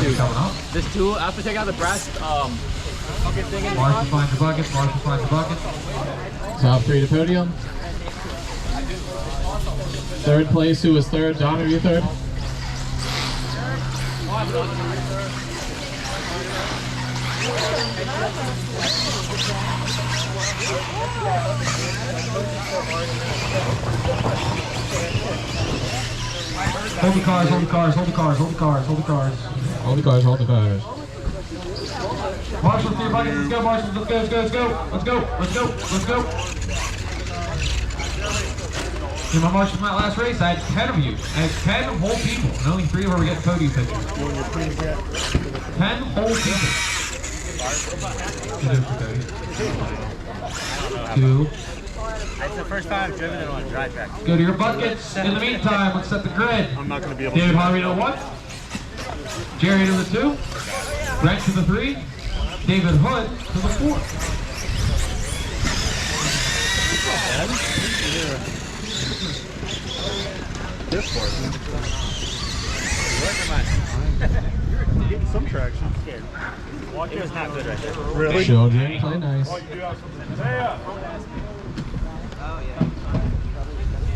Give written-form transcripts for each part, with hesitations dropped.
Dude, coming up. this tool, after take out the brass bucket thing in the Marshall front. finds the bucket. Marshall finds the bucket. Top 3 to podium. Third place, who was third? Don, are you third? Hold the cars, hold the cars, hold the cars, hold the cars, hold the cars. Hold the cars, hold the cars. Marshall, 3 buckets. Let's go, Marshall. Let's go, let's go, let's go. Let's go, let's go, let's go. In my Marshall, my last race, I had 10 of you. I had 10 whole people, and only 3 of them were getting podium pictures. 10 whole people. 2. It's the first time I've driven it on a dry track. Go to your buckets. In the meantime, let's set the grid. I'm not going to be able David Harvey to the 1. Jerry to the 2. Brent to the 3. David Hood to the 4. This part. Getting some traction. It was not good right there. Really? Children, play nice.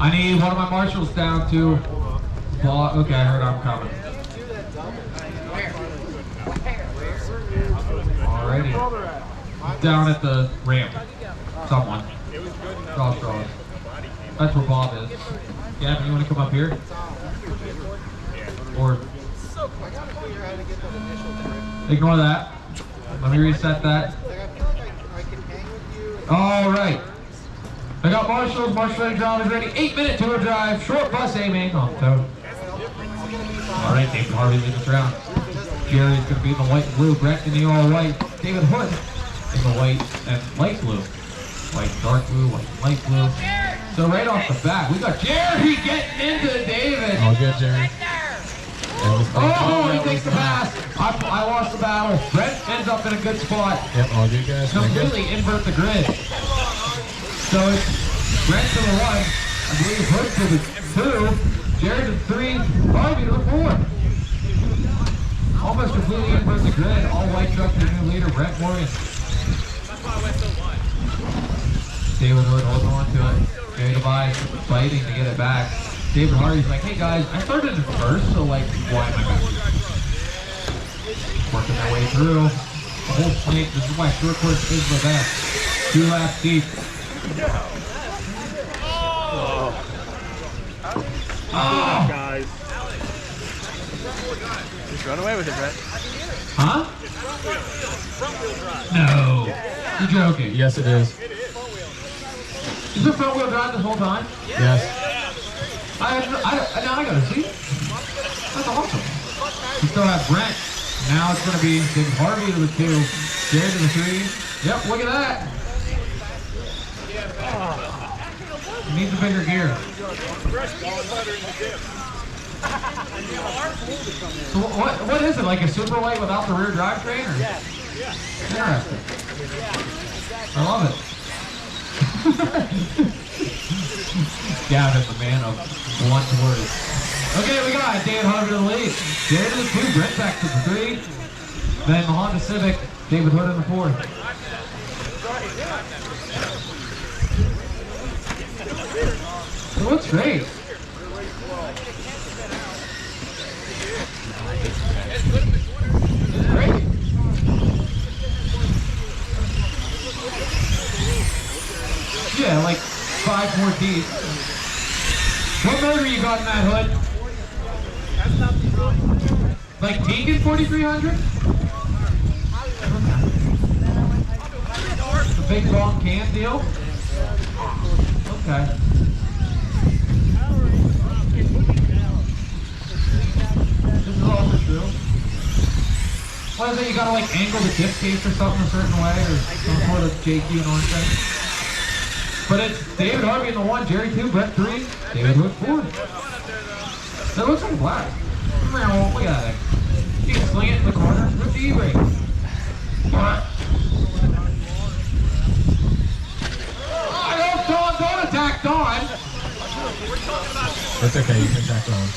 I need one of my marshals down to ball. Okay, I heard I'm coming. Alrighty. Down at the ramp. Someone. Draw straws. That's where Bob is. Gavin, you want to come up here? Or ignore that. Let me reset that. Alright. I got Marshall's. Marshall ready drive is ready. 8-minute tour drive. Short bus AMain on tow. Alright, David Harvey leads us around. Jerry's going to be in the white and blue. Brett in the all white. David Hood in the white and light blue. White and dark blue, white and light blue. So right off the bat, we got Jerry getting into David. All good, Jerry. Oh, he takes the pass. I lost the battle. Brett ends up in a good spot. Yep, all good, guys. Completely invert the grid. So it's Brett to the 1. I believe Hood to the 2. Jerry to the 3. Harvey to the 4. Almost completely invert the grid. All white truck to the new leader, Brett Morgan. David Hood holding on to it. Jerry Tobias fighting to get it back. David Harvey's like, hey guys, I started in first, so like, why am I back? Working their way through. The whole plate, this is why short course is the best. 2 laps deep. Oh! Guys. Just run away with it, Brett. Huh? No. You're joking. Yes, it is. Is it front wheel drive this whole time? Yes. Now I gotta see. That's awesome. We still have Brent. Now it's gonna be David Harvey to the 2, Jared to the 3. Yep, look at that. He needs a bigger gear. So what is it? Like a super light without the rear drivetrain? Or? Yeah. Interesting. I love it. Gavin's the man of blunt words. Okay, we got David Harvey to the lead. Jared to the 2, Brent back to the 3. Then the Honda Civic, David Hood in the 4. It looks great. Great. Yeah, like 5 more deep. What motor you got in that hood? Like Tegan 4300? The big long can deal? Okay. This is also true. What is it? You gotta like angle the dip case or something a certain way, or some sort of JQ and orange thing. But it's David Harvey in the 1, Jerry 2, Brett 3, David Hood 4. That looks like black. Look at that. You can sling it in the corner with the E-brake. Don't attack Dawn. That's okay, you can attack on.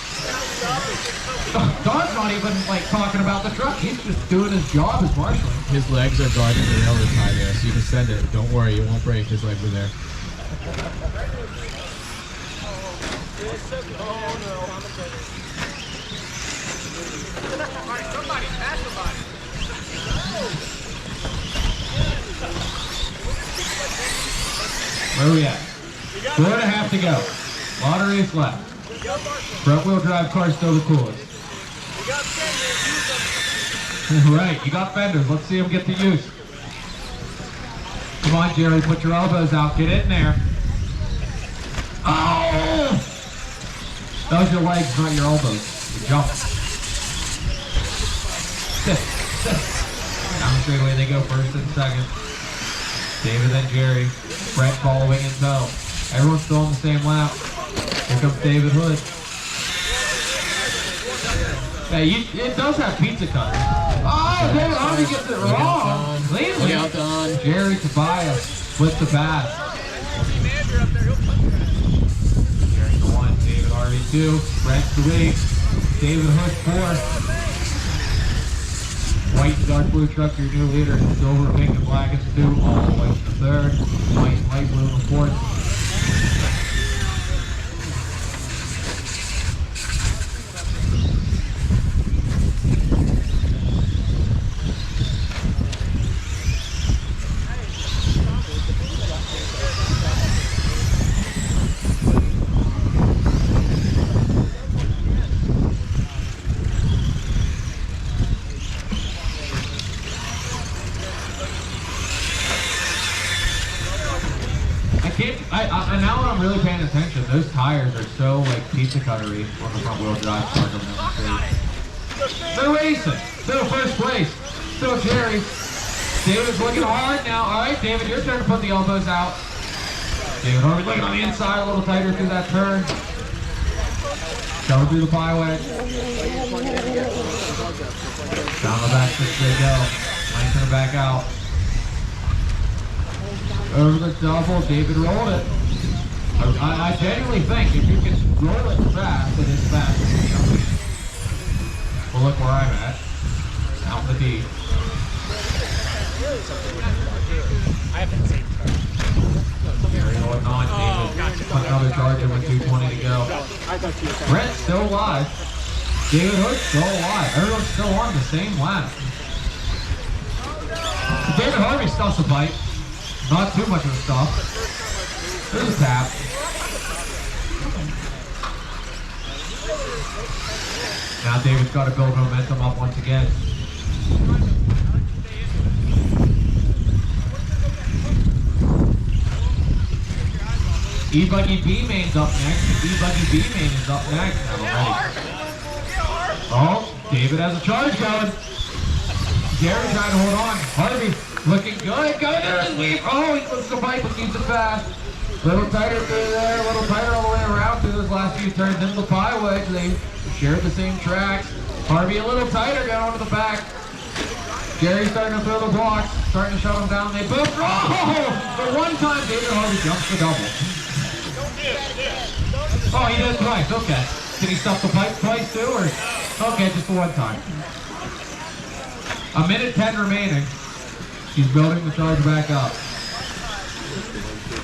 Dawn Sean's not even like talking about the truck. He's just doing his job as marshaling. His legs are guarding the railroad tie there, so you can send it. Don't worry, it won't break. His legs are there. Where are we at? 4.5 to go. Lot of race left. Front wheel drive car's still the coolest. Right, you got fenders. Let's see them get to use. Come on, Jerry, put your elbows out. Get in there. Oh! That was your legs, not your elbows. You jumped. Sit. Down the straightaway they go first and second. David and Jerry. Brett following in tow. Everyone's still on the same lap. Here comes David Hood. Hey, it does have pizza cutters. Oh, David Harvey gets it wrong. Look out, Don. Jerry Tobias splits the pass. Jerry the 1, David Harvey 2, Brett 3, David Hood 4. White and dark blue truck, your new leader. Silver, pink, and black is 2. All white in the 3rd. White and light blue in the 4th. Now when I'm really paying attention, those tires are so like pizza cuttery on the front wheel drive car coming down the street. They're racing. Still first place. Still Jerry. David's looking hard now. All right, David, your turn to put the elbows out. David Harvey looking on the inside a little tighter through that turn. Coming through the byway. Down the back six they go. Lengthen it back out. Over the double, David rolled it. I genuinely think if you can roll it fast, it is fast. Well, look where I'm at. Out in the D. Gary going on, David. Put another charger with 2:20 to go. Brett's still alive. David Hood's still alive. Everyone's still on the same lap. David Harvey stuffs a bite. Not too much of a stuff. There's a tap. Now David's got to build momentum up once again. E-Buggy B-Main's up next. E-Buggy B-Main is up next. Oh, David has a charge going. Gary trying to hold on. Harvey looking good. Go there and leave. Oh, he puts the pipe and keeps it fast. Little tighter through there, a little tighter all the way around through those last few turns into the byway. They share the same tracks. Harvey a little tighter, got onto the back. Jerry's starting to throw the blocks, starting to shut them down. They both, for one time, David Harvey jumps the double. Oh, he did it twice, okay. Did he stuff the pipe twice too, or? Okay, just the one time. 1:10 remaining. He's building the charge back up.